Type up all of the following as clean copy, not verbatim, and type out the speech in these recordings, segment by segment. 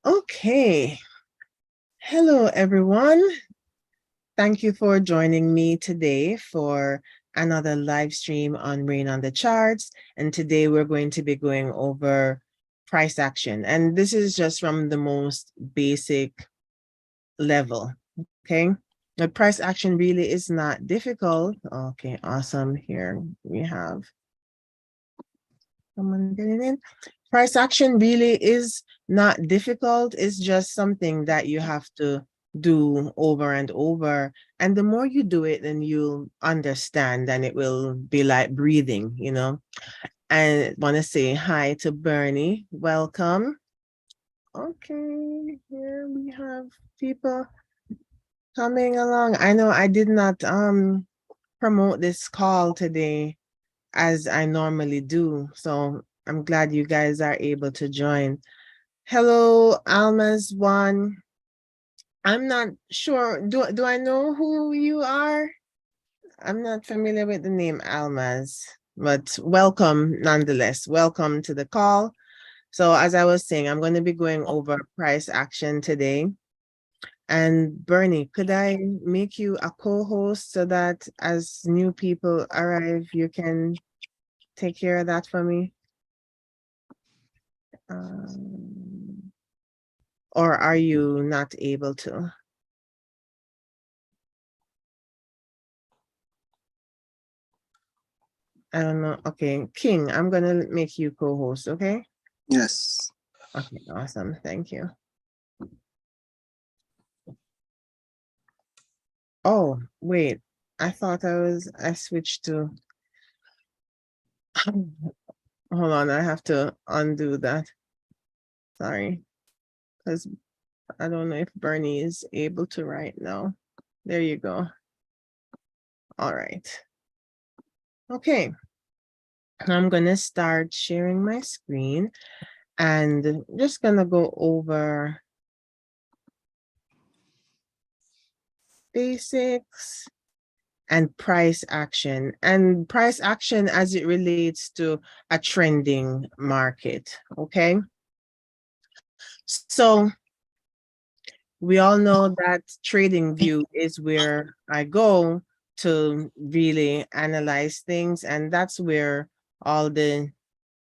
Okay. Hello, everyone. Thank you for joining me today for another live stream on Rain on the Charts. And today we're going to be going over price action. And this is just from the most basic level. Okay. The price action really is not difficult. Okay, awesome. Here we have someone getting in. Price action really is not difficult. It's just something that you have to do over and over. And the more you do it, then you'll understand, and it will be like breathing, you know. I want to say hi to Bernie. Welcome. Okay, here we have people coming along. I know I did not promote this call today as I normally do. So I'm glad you guys are able to join. Hello, Alma's one. I'm not sure. Do I know who you are? I'm not familiar with the name Alma's, but welcome nonetheless. Welcome to the call. So as I was saying, I'm going to be going over price action today. And Bernie, could I make you a co-host so that as new people arrive, you can take care of that for me? Or are you not able to? I don't know. Okay, King, I'm gonna make you co-host, okay? Yes. Okay, awesome. Thank you. Oh, wait. I thought I switched to hold on, I have to undo that. Sorry. Because I don't know if Bernie is able to right now. There you go. All right. Okay. I'm gonna start sharing my screen and just gonna go over basics and price action, and price action as it relates to a trending market. Okay. So we all know that trading view is where I go to really analyze things, and that's where all the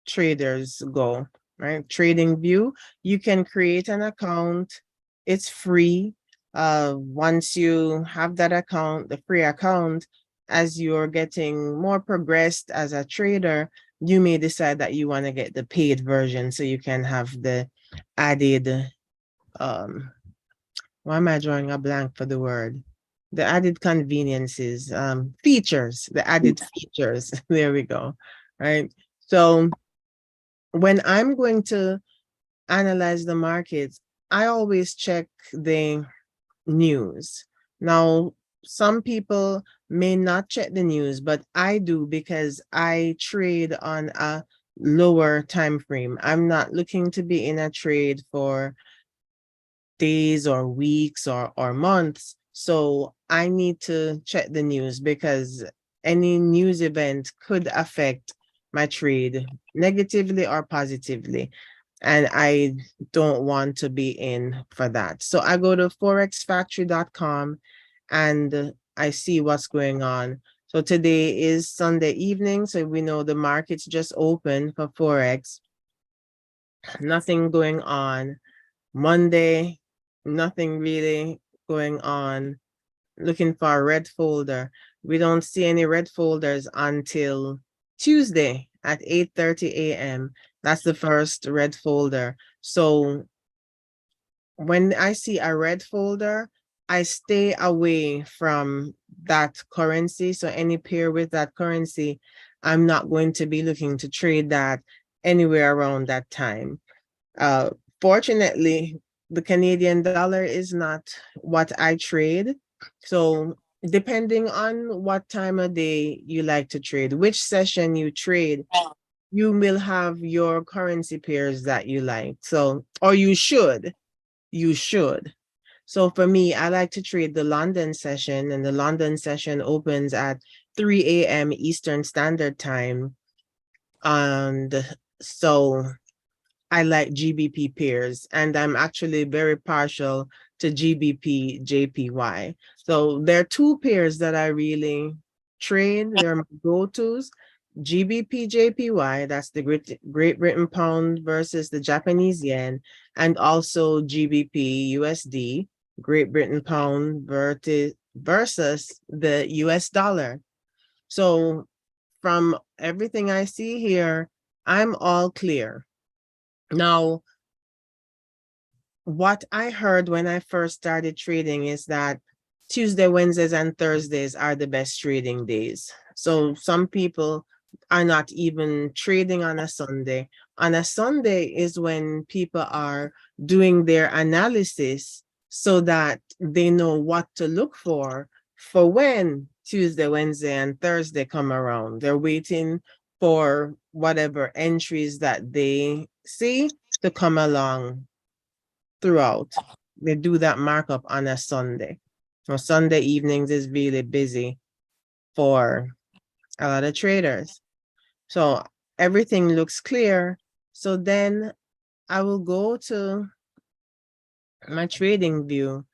traders go, right? Trading view, you can create an account. It's free. Once you have that account, the free account, as you're getting more progressed as a trader, you may decide that you want to get the paid version so you can have the added why am I drawing a blank for the word? The added conveniences, features, the added features. There we go. Right. So when I'm going to analyze the markets, I always check the news. Now, some people may not check the news, but I do because I trade on a lower time frame. I'm not looking to be in a trade for days or weeks or months. So I need to check the news because any news event could affect my trade negatively or positively. And I don't want to be in for that. So I go to forexfactory.com and I see what's going on. So today is Sunday evening. So we know the market's just open for Forex. Nothing going on. Monday, nothing really going on. Looking for a red folder. We don't see any red folders until Tuesday at 8:30 a.m. That's the first red folder. So when I see a red folder, I stay away from that currency. So any pair with that currency, I'm not going to be looking to trade that anywhere around that time. Uh, Fortunately, the Canadian dollar is not what I trade. So depending on what time of day you like to trade, which session you trade, you will have your currency pairs that you like. So, or you should. So for me, I like to trade the London session, and the London session opens at 3 a.m. Eastern Standard Time. And so I like GBP pairs, and I'm actually very partial to GBP JPY. So there are two pairs that I really trade. They're my go-tos. GBP JPY, that's the Great Britain pound versus the Japanese yen, and also GBP USD, Great Britain pound versus the US dollar. So from everything I see here, I'm all clear. Now, what I heard when I first started trading is that Tuesday, Wednesdays, and Thursdays are the best trading days. So some people are not even trading on a Sunday. On a Sunday is when people are doing their analysis so that they know what to look for when Tuesday, Wednesday, and Thursday come around. They're waiting for whatever entries that they see to come along throughout. They do that markup on a Sunday. So Sunday evenings is really busy for a lot of traders. So everything looks clear. So then I will go to my trading view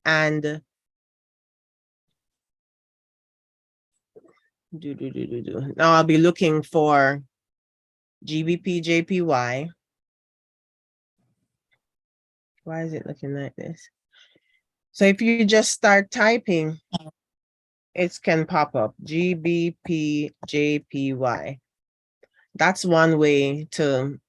and now I'll be looking for GBP JPY. Why is it looking like this? So if you just start typing, it can pop up GBP JPY. That's one way to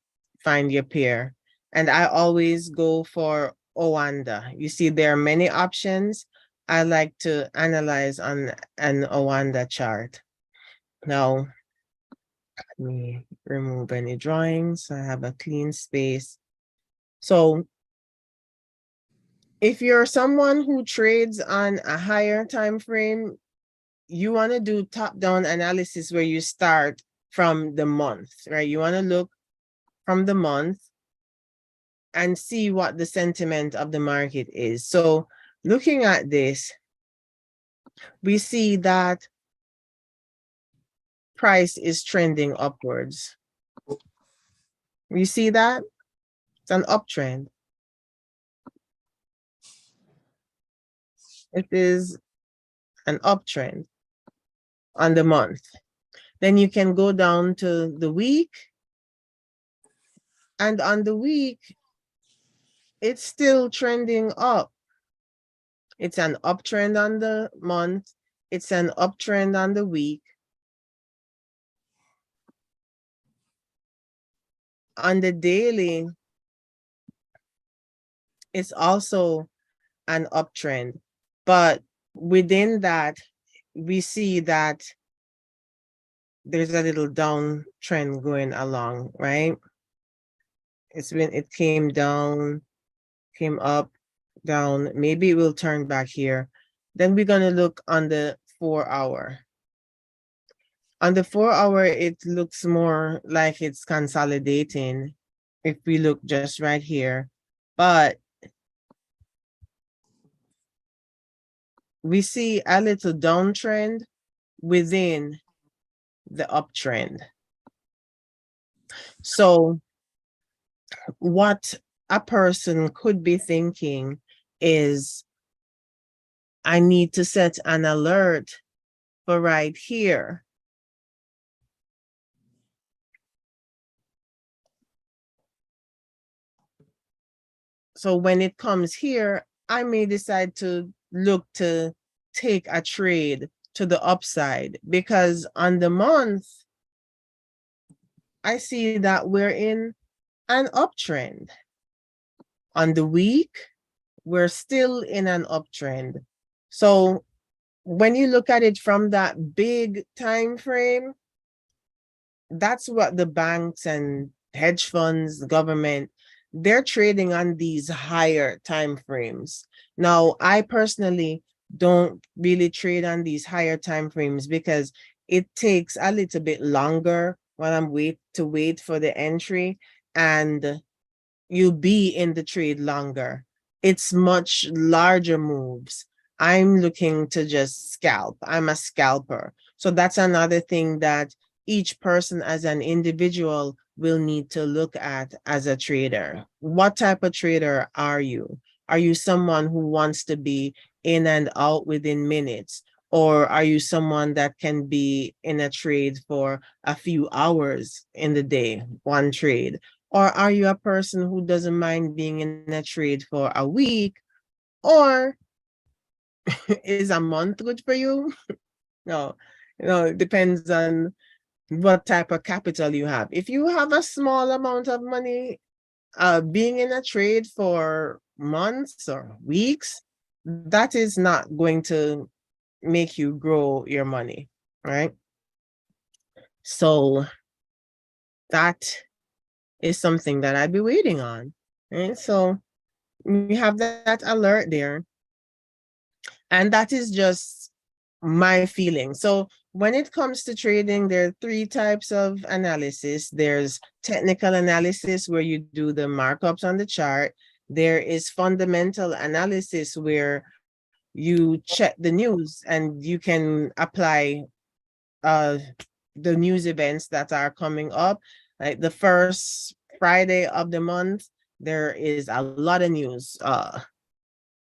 find your pair. And I always go for Owanda. You see, there are many options. I like to analyze on an Owanda chart. Now, let me remove any drawings. So I have a clean space. So if you're someone who trades on a higher time frame, you want to do top-down analysis where you start from the month, right? You want to look from the month and see what the sentiment of the market is. So looking at this, we see that price is trending upwards. You see that? It's an uptrend. It is an uptrend on the month. Then you can go down to the week. And on the week, it's still trending up. It's an uptrend on the month. It's an uptrend on the week. On the daily, it's also an uptrend. But within that, we see that there's a little downtrend going along, right? It came down, came up, down. Maybe it will turn back here. Then we're gonna look on the 4-hour. On the 4-hour, it looks more like it's consolidating if we look just right here. But we see a little downtrend within the uptrend. So what a person could be thinking is, I need to set an alert for right here. So when it comes here, I may decide to look to take a trade to the upside, because on the month, I see that we're in an uptrend. On the week, we're still in an uptrend. So when you look at it from that big time frame, that's what the banks and hedge funds, the government, they're trading on these higher time frames. Now, I personally don't really trade on these higher time frames because it takes a little bit longer when I'm wait for the entry, and you'll be in the trade longer. It's much larger moves. I'm looking to just scalp. I'm a scalper. So that's another thing that each person as an individual will need to look at as a trader. What type of trader are you? Are you someone who wants to be in and out within minutes? Or are you someone that can be in a trade for a few hours in the day, one trade? Or are you a person who doesn't mind being in a trade for a week? Or is a month good for you? No, it depends on what type of capital you have. If you have a small amount of money, being in a trade for months or weeks, that is not going to make you grow your money, right? So that is something that I'd be waiting on, right? So we have that alert there, and that is just my feeling. So when it comes to trading, there are three types of analysis. There's technical analysis where you do the markups on the chart. There is fundamental analysis where you check the news and you can apply uh the news events that are coming up. Like the first Friday of the month, there is a lot of news.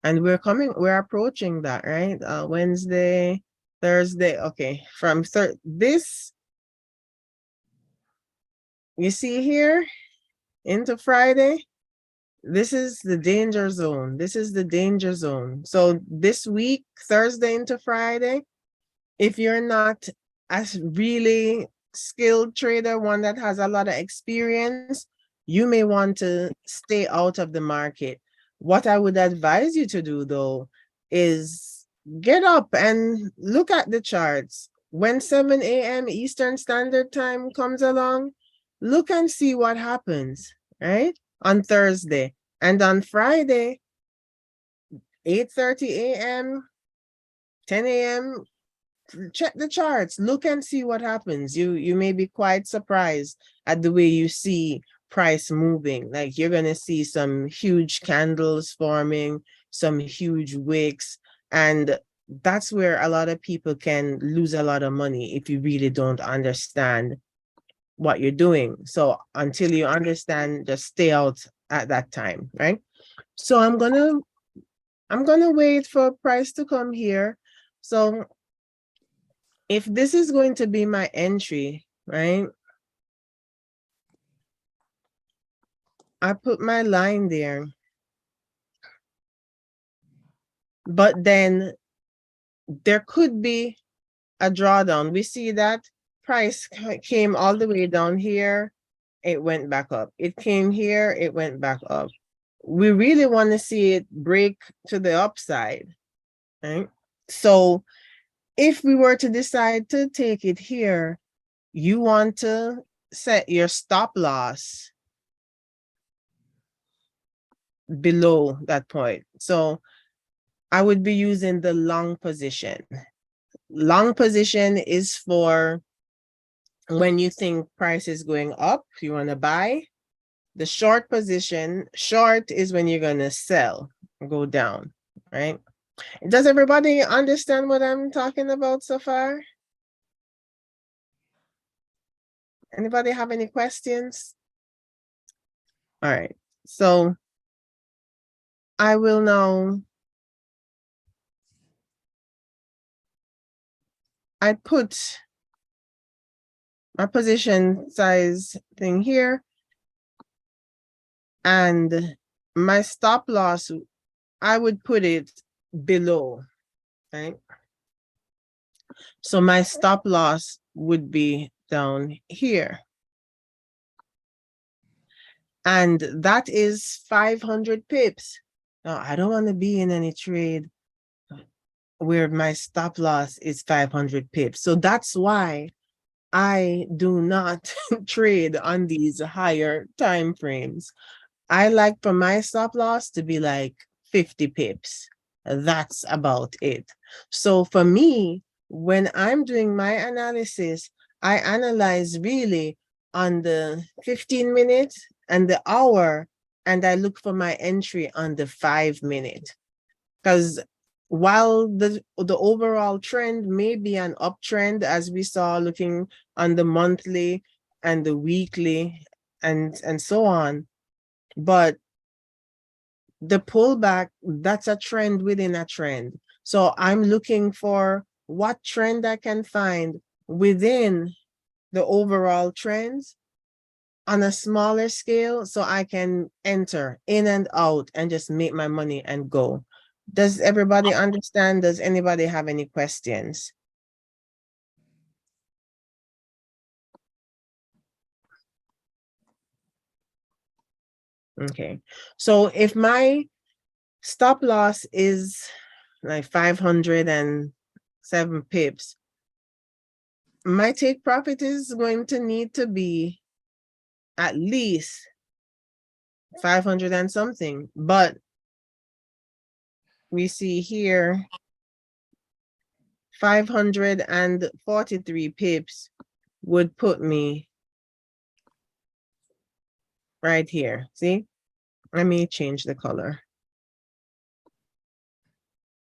And we're approaching that, right? Wednesday, Thursday. Okay, from this, you see here into Friday, this is the danger zone. This is the danger zone. So this week, Thursday into Friday, if you're not a really skilled trader, one that has a lot of experience, you may want to stay out of the market. What I would advise you to do though is get up and look at the charts. When 7 a.m. Eastern Standard Time comes along, look and see what happens, right? On Thursday. And on Friday, 8:30 a.m., 10 a.m., check the charts, look and see what happens. You may be quite surprised at the way you see price moving. Like you're going to see some huge candles forming, some huge wicks, and that's where a lot of people can lose a lot of money if you really don't understand what you're doing. So until you understand, just stay out at that time, right? So I'm gonna wait for price to come here. So if this is going to be my entry, right? I put my line there. But then there could be a drawdown. We see that price came all the way down here. It went back up. It came here. It went back up. We really want to see it break to the upside, right? So if we were to decide to take it here, you want to set your stop loss below that point. So I would be using the long position. Long position is for when you think price is going up, you want to buy. The short position, short is when you're going to sell, go down, right? Does everybody understand what I'm talking about so far? Anybody have any questions? All right. So I will now, I put my position size thing here, and my stop loss, I would put it below, right? So my stop loss would be down here. And that is 500 pips. Now, I don't want to be in any trade where my stop loss is 500 pips. So that's why I do not trade on these higher time frames. I like for my stop loss to be like 50 pips. That's about it. So for me, when I'm doing my analysis, I analyze really on the 15 minute and the hour, and I look for my entry on the 5 minute. Because while the overall trend may be an uptrend, as we saw looking on the monthly and the weekly and so on. But the pullback, that's a trend within a trend. So I'm looking for what trend I can find within the overall trends on a smaller scale so I can enter in and out and just make my money and go. Does everybody understand? Does anybody have any questions? Okay. So if my stop loss is like 507 pips, my take profit is going to need to be at least 500 and something. But we see here 543 pips would put me right here. See? Let me change the color.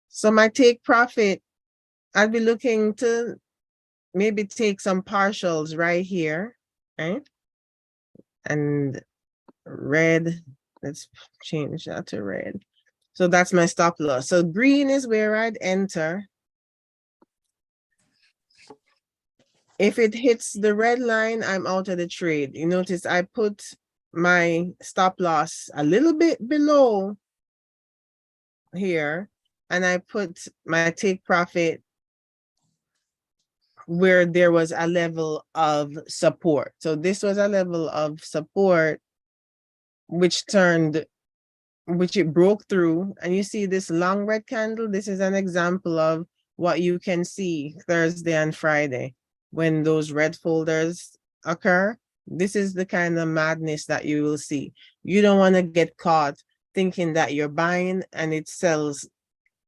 So my take profit, I'd be looking to maybe take some partials right here, right? And red, let's change that to red. So that's my stop loss. So green is where I'd enter. If it hits the red line, I'm out of the trade. You notice I put my stop loss a little bit below here, and I put my take profit where there was a level of support. So this was a level of support which it broke through. And you see this long red candle. This is an example of what you can see Thursday and Friday when those red folders occur. This is the kind of madness that you will see. You don't want to get caught thinking that you're buying and it sells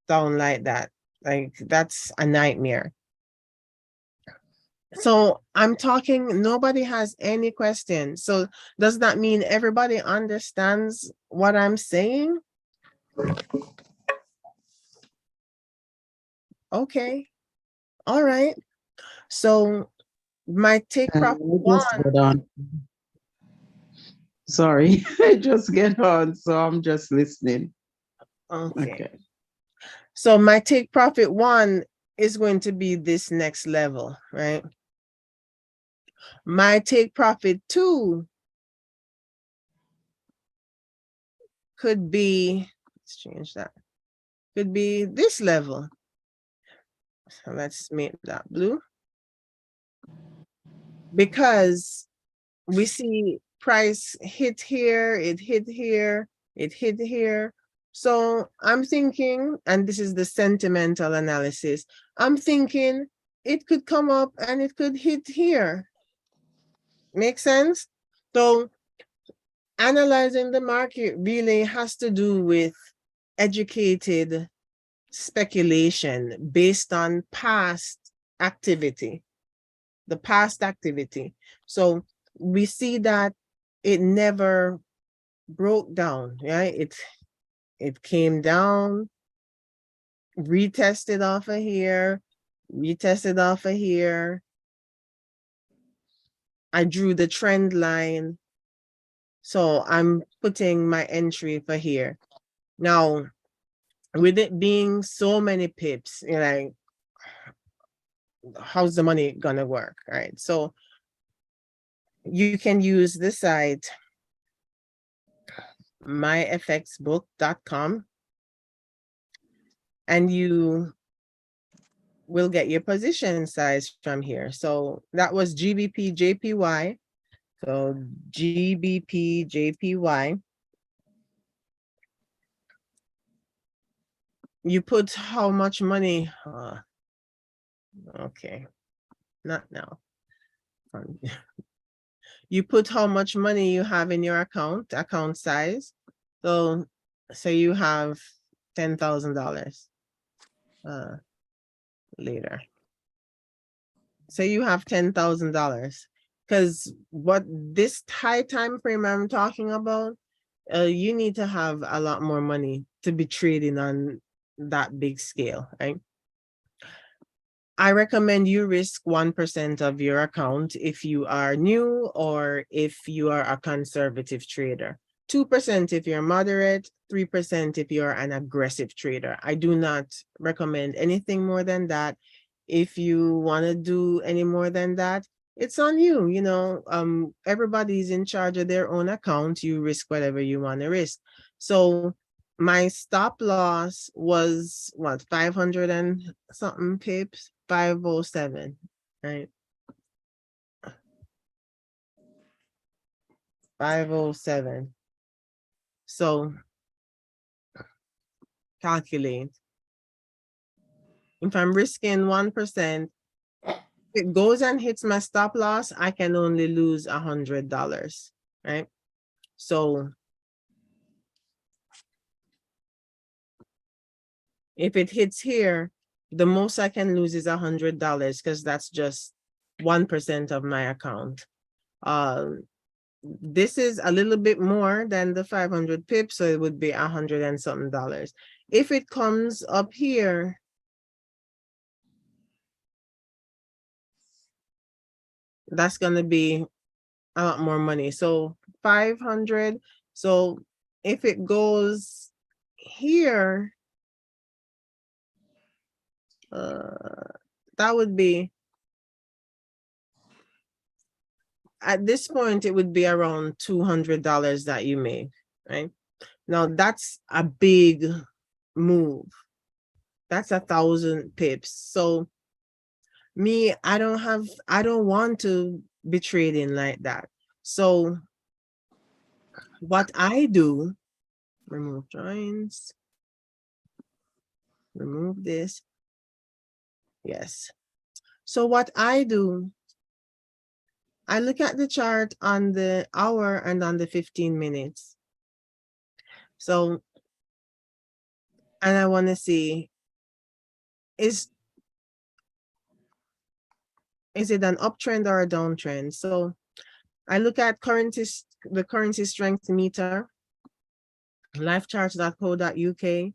down like that. Like, that's a nightmare. So I'm talking, nobody has any questions. So does that mean everybody understands what I'm saying? Okay. All right. So my take profit one. Sorry, I just get on, so I'm just listening. Okay. So my take profit one is going to be this next level, right? My take profit two could be, let's change that, could be this level. So let's make that blue. Because we see price hit here, it hit here, it hit here. So I'm thinking, and this is the sentimental analysis, I'm thinking it could come up and it could hit here. Make sense? So analyzing the market really has to do with educated speculation based on past activity, the past activity. So we see that it never broke down, right? It came down, retested off of here, retested off of here. I drew the trend line. So I'm putting my entry for here. Now, with it being so many pips, you know, like, how's the money gonna work, right? So you can use the site myfxbook.com and you will get your position size from here. So that was GBP JPY. So GBP JPY. You put how much money? Okay, not now. You put how much money you have in your account size. So say you have $10,000 later. Say you have $10,000, because what this high time frame I'm talking about, you need to have a lot more money to be trading on that big scale, right? I recommend you risk 1% of your account if you are new or if you are a conservative trader. 2% if you're moderate, 3% if you're an aggressive trader. I do not recommend anything more than that. If you want to do any more than that, it's on you. You know, everybody's in charge of their own account. You risk whatever you want to risk. So my stop loss was what, 500 and something pips, 507, right? 507. So calculate. If I'm risking 1%, if it goes and hits my stop loss, I can only lose $100, right? So if it hits here, the most I can lose is $100 because that's just 1% of my account. This is a little bit more than the 500 pips, so it would be 100 and something dollars. If it comes up here, that's gonna be a lot more money. So 500. So if it goes here, that would be, at this point, it would be around $200 that you make, right? Now that's a big move. That's 1,000 pips. So me, I don't want to be trading like that. So what I do, remove joins, remove this. Yes. So what I do, I look at the chart on the hour and on the 15 minutes. So, and I want to see, is it an uptrend or a downtrend? So I look at the currency strength meter, lifecharts.co.uk,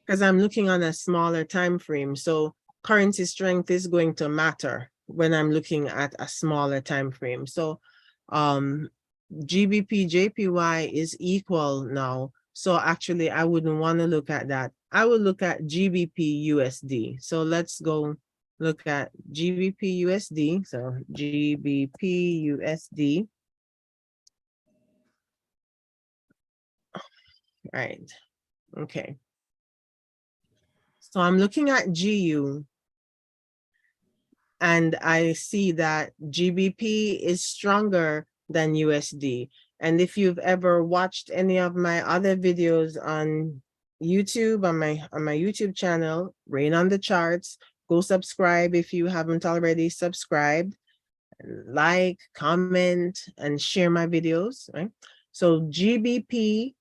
because I'm looking on a smaller time frame. So currency strength is going to matter when I'm looking at a smaller time frame. So GBP JPY is equal now. So actually I wouldn't want to look at that. I would look at GBP USD. So let's go look at GBP USD. So GBP USD. Right. Okay. So I'm looking at GU and I see that GBP is stronger than USD. And if you've ever watched any of my other videos on YouTube, on my YouTube channel, Rain on the Charts, go subscribe if you haven't already subscribed, like, comment, and share my videos, right? So GBP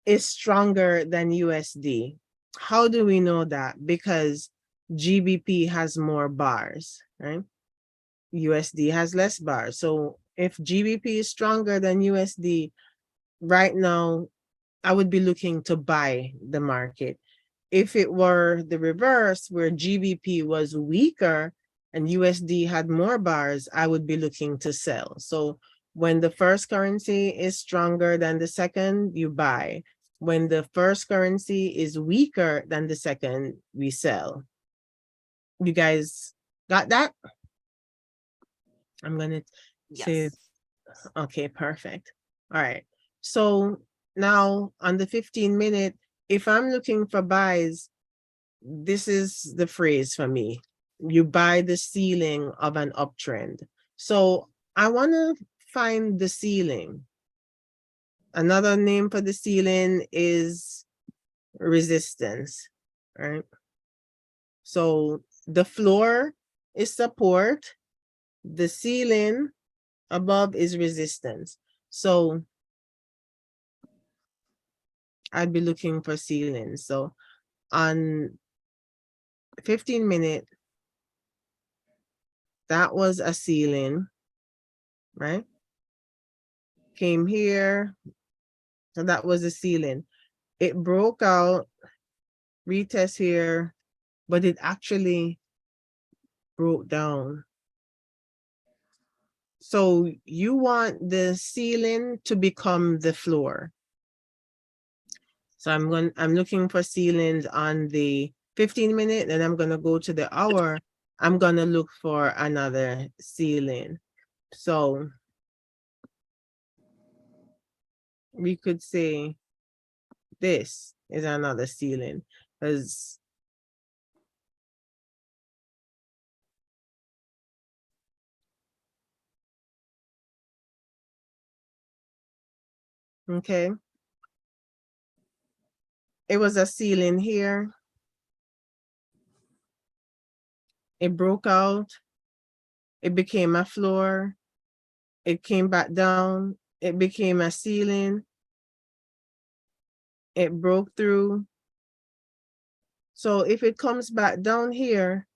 is stronger than USD. How do we know that? Because GBP has more bars, right? USD has less bars. So if GBP is stronger than USD, right now, I would be looking to buy the market. If it were the reverse, where GBP was weaker and USD had more bars, I would be looking to sell. So when the first currency is stronger than the second, you buy. When the first currency is weaker than the second, we sell. You guys got that? I'm gonna say, okay, perfect. All right. So now on the 15-minute, if I'm looking for buys, this is the phrase for me. You buy the ceiling of an uptrend. So I want to find the ceiling. Another name for the ceiling is resistance, right? So the floor is support, the ceiling above is resistance. So I'd be looking for ceilings. So on 15-minute, that was a ceiling, right? Came here, so that was a ceiling. It broke out, retest here, but it actually broke down. So you want the ceiling to become the floor. So I'm looking for ceilings on the 15-minute, and I'm gonna go to the hour. I'm gonna look for another ceiling. So we could say this is another ceiling, because okay, it was a ceiling here. It broke out. It became a floor. It came back down. It became a ceiling. It broke through. So if it comes back down here,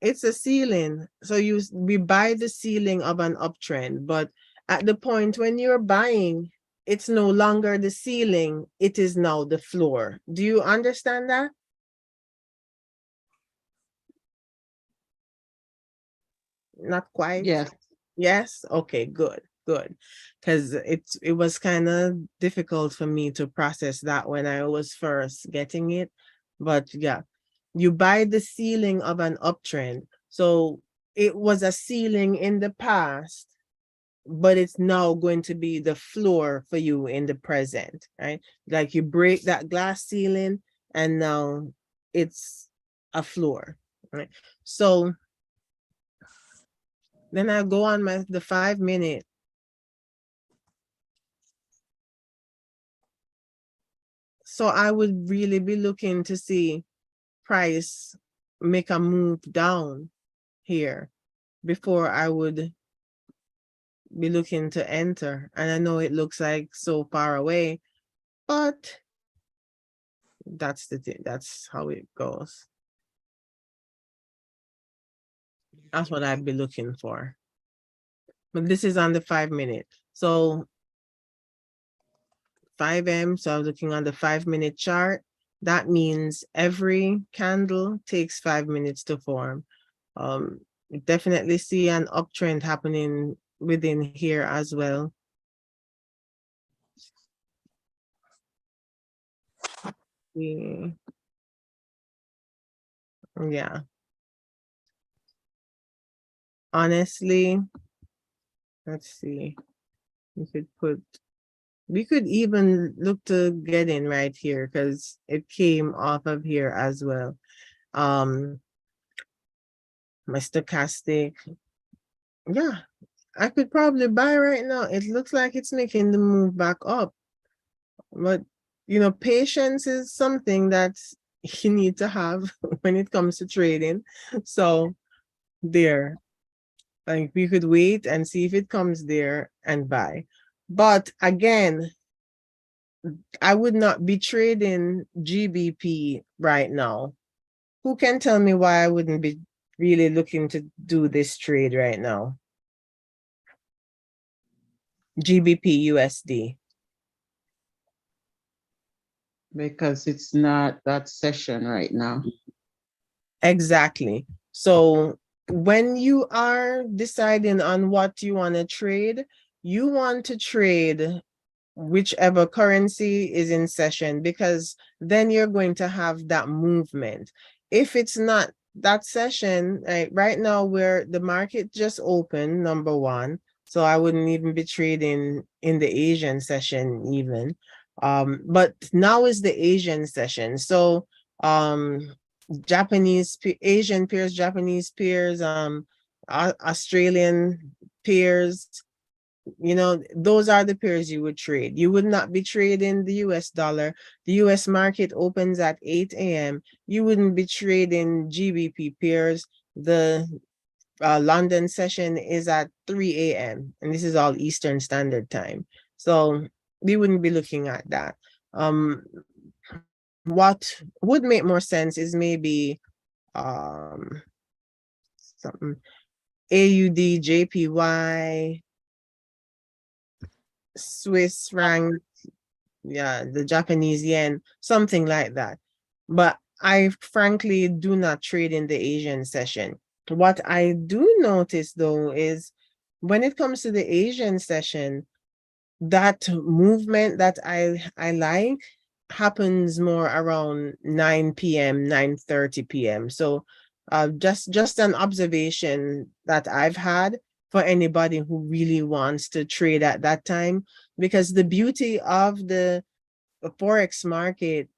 it's a ceiling. So we buy the ceiling of an uptrend, but at the point when you're buying, it's no longer the ceiling, it is now the floor. Do you understand that? Not quite. Yes. Yes. Okay, good, good. Because it was kind of difficult for me to process that when I was first getting it. But yeah, you buy the ceiling of an uptrend. So it was a ceiling in the past, but it's now going to be the floor for you in the present, right? Like you break that glass ceiling and now it's a floor, right? So then I go on the 5-minute. So I would really be looking to see price make a move down here before I would be looking to enter. And I know it looks like so far away, but that's the thing. That's how it goes. That's what I'd be looking for. But this is on the 5-minute. So 5M, so I'm looking on the 5-minute chart. That means every candle takes 5 minutes to form. Definitely see an uptrend happening within here as well. Yeah. Honestly, let's see. We could even look to get in right here because it came off of here as well. My stochastic. Yeah, I could probably buy right now. It looks like it's making the move back up. But, patience is something that you need to have when it comes to trading. So there, like we could wait and see if it comes there and buy. But again, I would not be trading GBP right now. Who can tell me why I wouldn't be really looking to do this trade right now? GBP USD. Because it's not that session right now. Exactly. So when you are deciding on what you want to trade, you want to trade whichever currency is in session, because then you're going to have that movement. If it's not that session, right now where the market just opened, number one, so I wouldn't even be trading in the Asian session even. But now is the Asian session. So Asian peers, Japanese peers, Australian peers, those are the pairs you would trade. You would not be trading the US dollar. The US market opens at 8 a.m. You wouldn't be trading GBP pairs. The London session is at 3 a.m. and this is all Eastern Standard Time. So we wouldn't be looking at that. What would make more sense is maybe something AUD, JPY, Swiss franc, yeah, the Japanese yen, something like that. But I frankly do not trade in the Asian session. What I do notice though is when it comes to the Asian session, that movement that I like happens more around 9 p.m., 9:30 p.m. So just an observation that I've had for anybody who really wants to trade at that time, because the beauty of the Forex market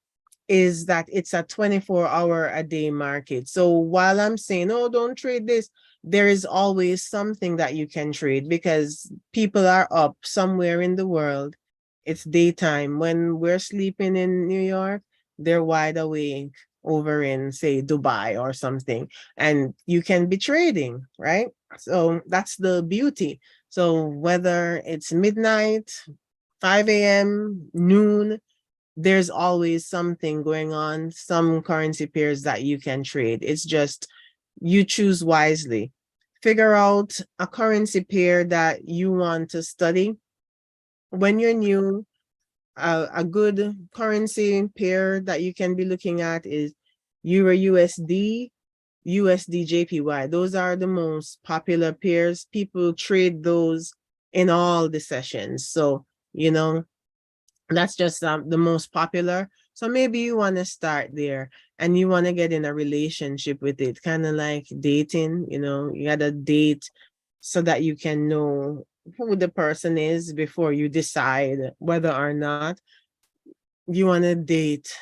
is that it's a 24-hour a day market. So while I'm saying, oh, don't trade this, there is always something that you can trade because people are up somewhere in the world. It's daytime. When we're sleeping in New York, they're wide awake over in, say, Dubai or something. And you can be trading, right? So that's the beauty. So whether it's midnight, 5 a.m., noon, there's always something going on, some currency pairs that you can trade. It's just you choose wisely. Figure out a currency pair that you want to study. When you're new, a good currency pair that you can be looking at is Euro USD, USD JPY. Those are the most popular pairs. People trade those in all the sessions. So, you know, that's just the most popular. So maybe you want to start there and you want to get in a relationship with it, kind of like dating. You got to date so that you can know who the person is before you decide whether or not you want to date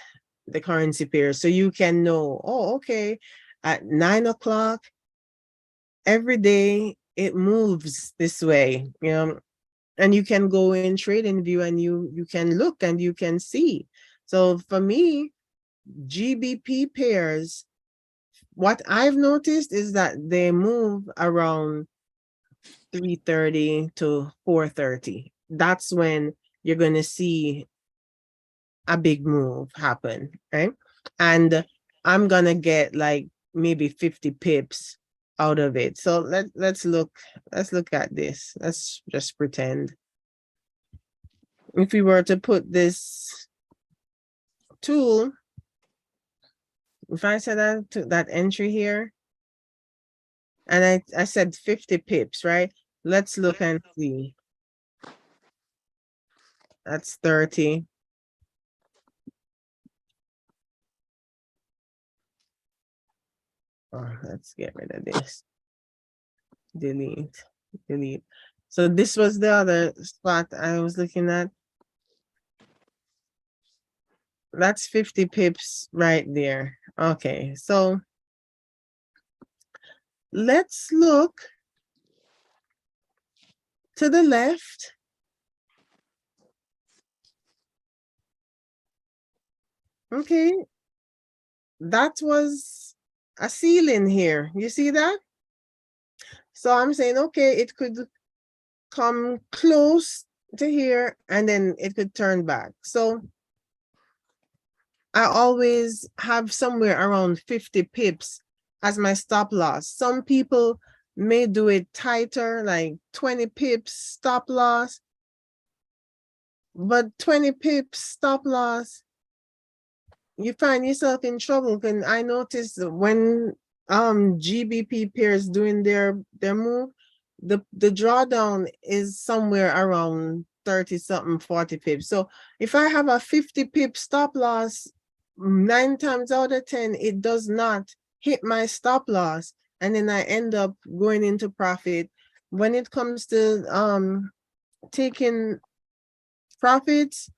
the currency pair, so you can know, oh, okay, at 9 o'clock every day it moves this way, and you can go in trading view and you can look and you can see. So for me, GBP pairs, what I've noticed is that they move around 3:30 to 4:30. That's when you're going to see a big move happen, right? And I'm going to get like maybe 50 pips out of it. So let's look at this. Let's just pretend if we were to put this tool, if I said that to that entry here, and I said 50 pips, right? Let's look and see. That's 30. Oh, let's get rid of this. Delete, delete. So this was the other spot I was looking at. That's 50 pips right there. Okay, so let's look to the left. Okay, that was a ceiling here. You see that? So I'm saying, okay, it could come close to here and then it could turn back. So I always have somewhere around 50 pips as my stop loss. Some people may do it tighter, like 20 pips stop loss, but 20 pips stop loss, you find yourself in trouble. And I noticed when GBP pairs doing their move, the drawdown is somewhere around 30 something, 40 pips. So if I have a 50 pip stop loss, 9 times out of 10 it does not hit my stop loss, and then I end up going into profit. When it comes to taking profits,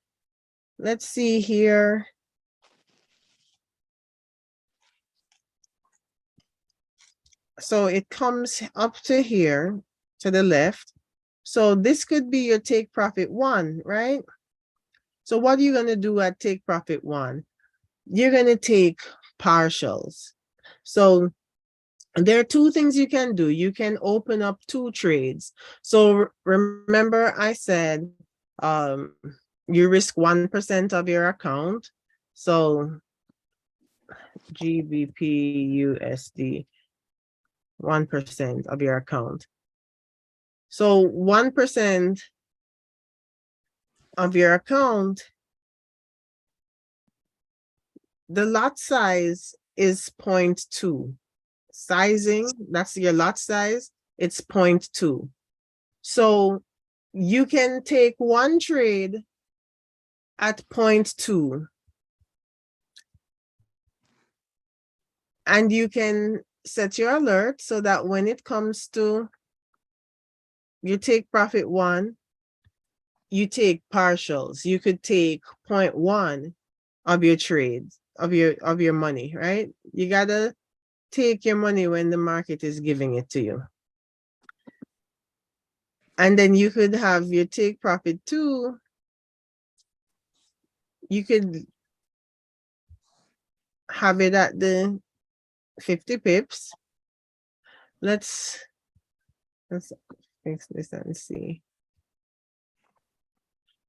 let's see here. So it comes up to here to the left. So this could be your take profit one, right? So what are you going to do at take profit one? You're going to take partials. So there are two things you can do. You can open up two trades. So remember I said you risk 1% of your account. So GBP USD, 1% of your account. So 1% of your account the lot size is 0.2. Sizing, that's your lot size, it's 0.2. So you can take one trade at 0.2 and you can set your alert so that when it comes to you take profit 1, you take partials. You could take 0.1 of your trades, of your money, right? You gotta take your money when the market is giving it to you. And then you could have your take profit 2. You could have it at the 50 pips. Let's fix this and see.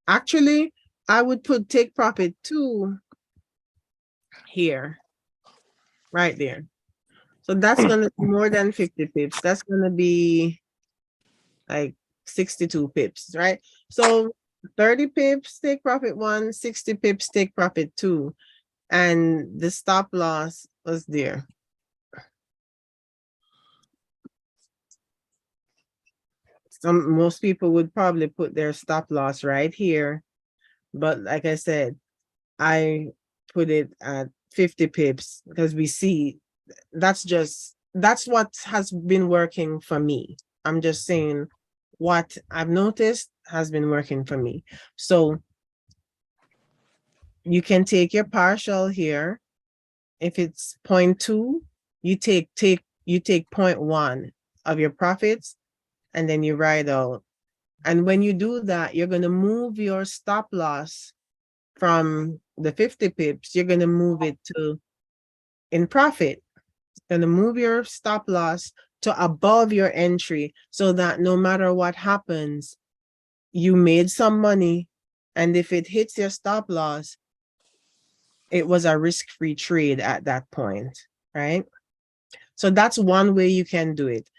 Actually, I would put take profit 2 here, right there. So that's gonna be more than 50 pips. That's gonna be like 62 pips, right? So 30 pips take profit 1, 60 pips take profit 2, and the stop loss was there. Most people would probably put their stop loss right here, but like I said, I put it at 50 pips because we see that's what has been working for me. I'm just saying what I've noticed has been working for me. So you can take your partial here. If it's 0.2, you take 0.1 of your profits and then you write out. And when you do that, you're going to move your stop loss from the 50 pips, you're going to move it to in profit. You're going to move your stop loss to above your entry so that no matter what happens, you made some money. And if it hits your stop loss, it was a risk-free trade at that point, right? So that's one way you can do it.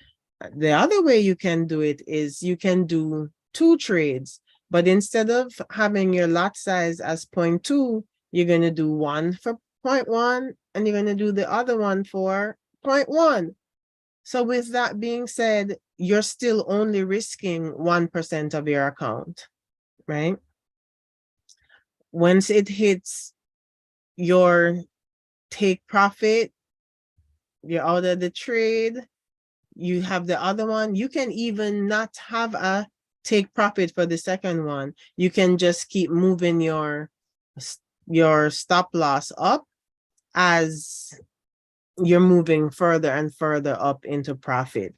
The other way you can do it is you can do 2 trades, but instead of having your lot size as 0.2, you're going to do one for 0.1 and you're going to do the other one for 0.1. So with that being said, you're still only risking 1% of your account, right? Once it hits your take profit, you're out of the trade, you have the other one. You can even not have a take profit for the second one. You can just keep moving your stop loss up as you're moving further and further up into profit.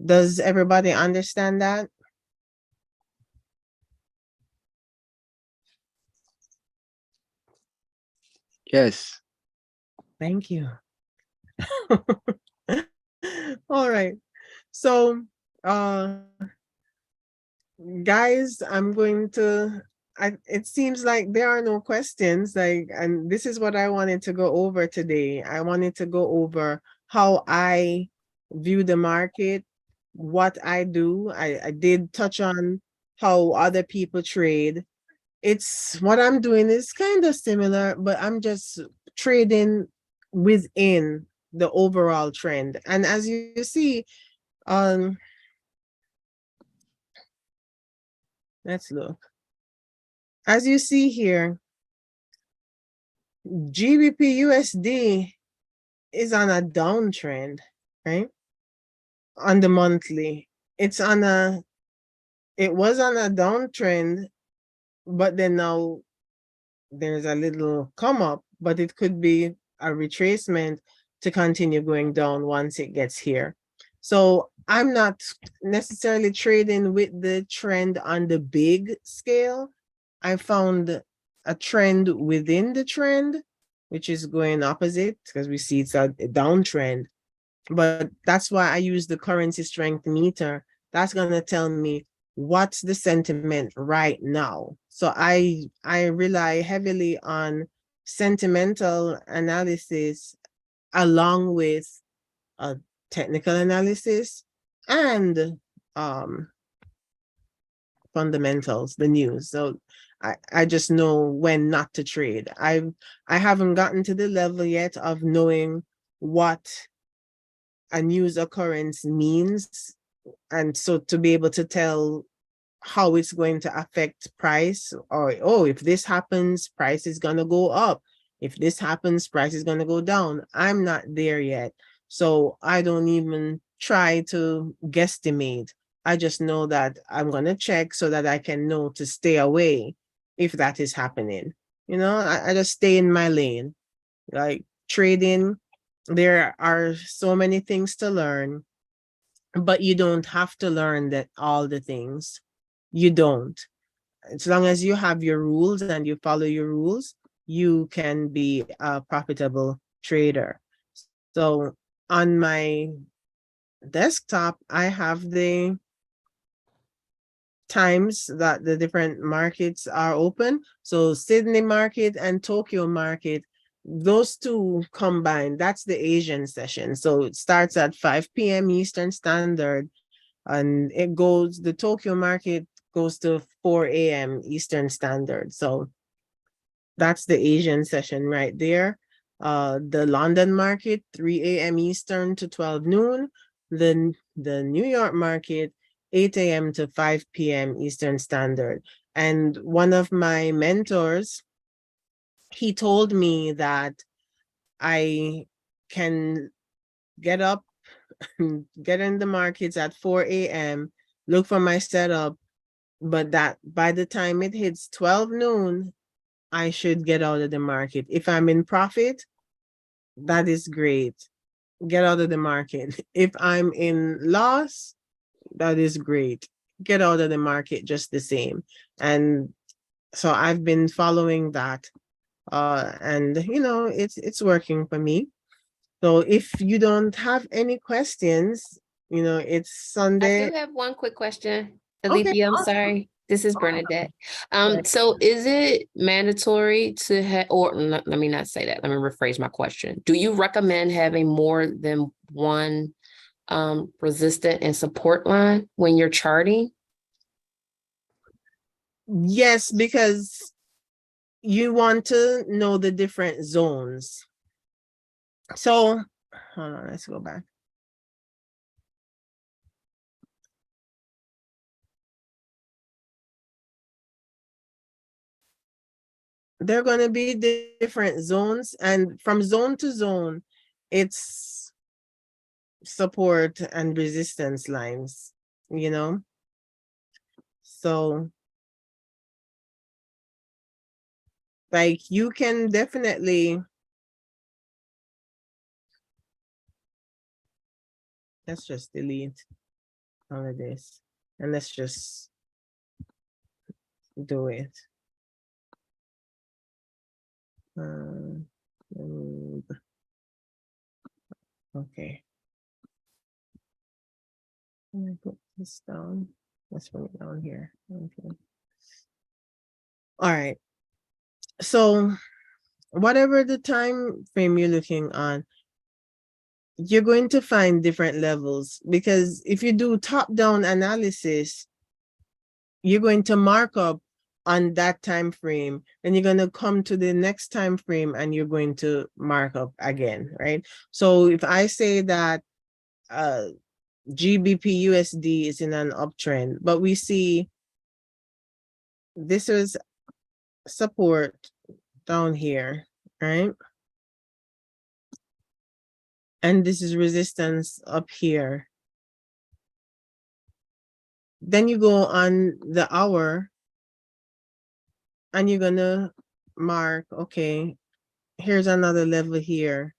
Does everybody understand that? Yes. Thank you. All right. So, guys, I'm going to it seems like there are no questions, like, and this is what I wanted to go over today. I wanted to go over how I view the market, what I do. I did touch on how other people trade. It's what I'm doing is kind of similar, but I'm just trading within the overall trend. And as you see, um, let's look. As you see here, GBP USD is on a downtrend, right? On the monthly. It was on a downtrend, but then now there's a little come up, but it could be a retracement to continue going down once it gets here. So I'm not necessarily trading with the trend on the big scale. I found a trend within the trend, which is going opposite because we see it's a downtrend. But that's why I use the currency strength meter. That's going to tell me what's the sentiment right now. So I rely heavily on sentimental analysis along with a technical analysis and fundamentals, the news. So I just know when not to trade. I haven't gotten to the level yet of knowing what a news occurrence means, and so to be able to tell how it's going to affect price, or oh, if this happens, price is going to go up. If this happens, price is going to go down. I'm not there yet. So I don't even try to guesstimate. I just know that I'm going to check so that I can know to stay away if that is happening. I just stay in my lane. Like trading, there are so many things to learn, but you don't have to learn that all the things. You don't. As long as you have your rules and you follow your rules, you can be a profitable trader. So on my desktop, I have the times that the different markets are open. So Sydney market and Tokyo market, those two combined, that's the Asian session. So it starts at 5 p.m. Eastern Standard, and the Tokyo market goes to 4 a.m. Eastern Standard. So that's the Asian session right there. The London market, 3 a.m. Eastern to 12 noon. The New York market, 8 a.m. to 5 p.m. Eastern Standard. And one of my mentors, he told me that I can get up, get in the markets at 4 a.m., look for my setup, but that by the time it hits 12 noon, I should get out of the market. If I'm in profit, that is great. Get out of the market. If I'm in loss, that is great. Get out of the market just the same. And so I've been following that. And it's working for me. So if you don't have any questions, it's I Sunday. do have one quick question, Okay. Alethea. I'm sorry. This is Bernadette. Right. So is it mandatory to have, or let me not say that. Let me rephrase my question. Do you recommend having more than one resistant and support line when you're charting? Yes, because you want to know the different zones. So, hold on, let's go back. They're going to be different zones, and from zone to zone, it's support and resistance lines, So, like, you can definitely, let's just delete all of this, and let's just do it. Okay. Let me put this down. Let's put it down here. Okay. All right. So whatever the time frame you're looking on, you're going to find different levels, because if you do top-down analysis, you're going to mark up on that time frame, and you're going to come to the next time frame and you're going to mark up again, right? So if I say that GBP USD is in an uptrend, but we see this is support down here, right? And this is resistance up here. Then you go on the hour and you're gonna mark, okay, here's another level here.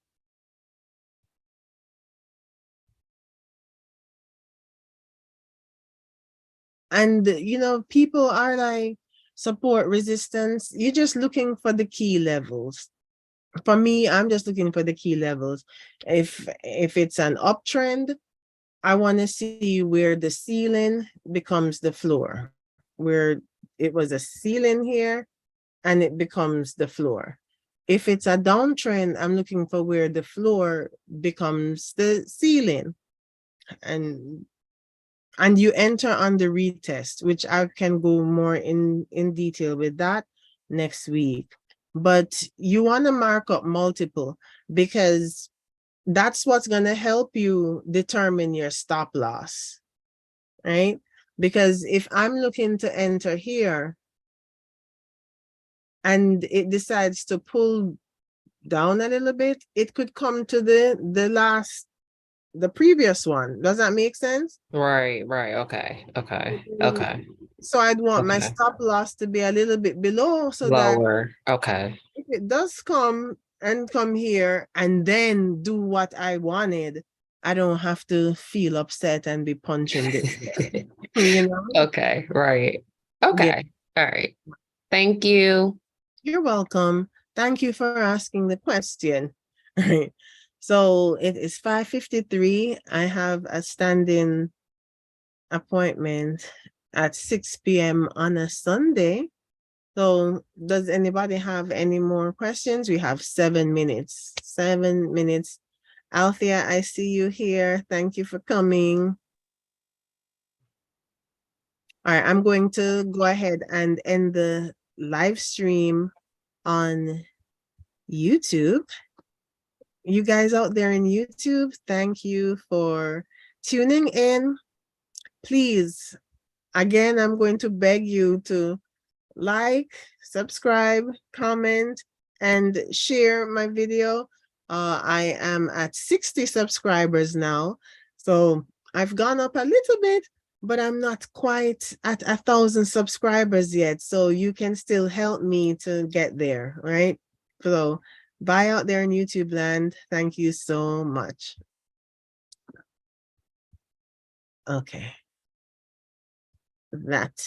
And people are like, support, resistance, you're just looking for the key levels. For me, I'm just looking for the key levels. If it's an uptrend, I want to see where the ceiling becomes the floor, where it was a ceiling here and it becomes the floor. If it's a downtrend, I'm looking for where the floor becomes the ceiling. And and you enter on the retest, which I can go more in detail with that next week. But you want to mark up multiple, because that's what's going to help you determine your stop loss, right? Because if I'm looking to enter here and it decides to pull down a little bit, it could come to the previous one. Does that make sense? Right. Okay. So I'd want my Okay. stop loss to be a little bit below, so that Lower. Okay. if it does come here and then do what I wanted, I don't have to feel upset and be punching this. You know? Okay. Right. Okay. All right. Thank you. You're welcome. Thank you for asking the question. Right. So it is 5:53. I have a standing appointment at 6 p.m. on a Sunday. So does anybody have any more questions? We have 7 minutes. 7 minutes. Althea, I see you here. Thank you for coming. All right, I'm going to go ahead and end the live stream on YouTube. You guys out there in YouTube, thank you for tuning in. Please, again, I'm going to beg you to like, subscribe, comment, and share my video. I am at 60 subscribers now, so I've gone up a little bit, but I'm not quite at 1,000 subscribers yet, so you can still help me to get there, right? So bye out there in YouTube land. Thank you so much. Okay. That's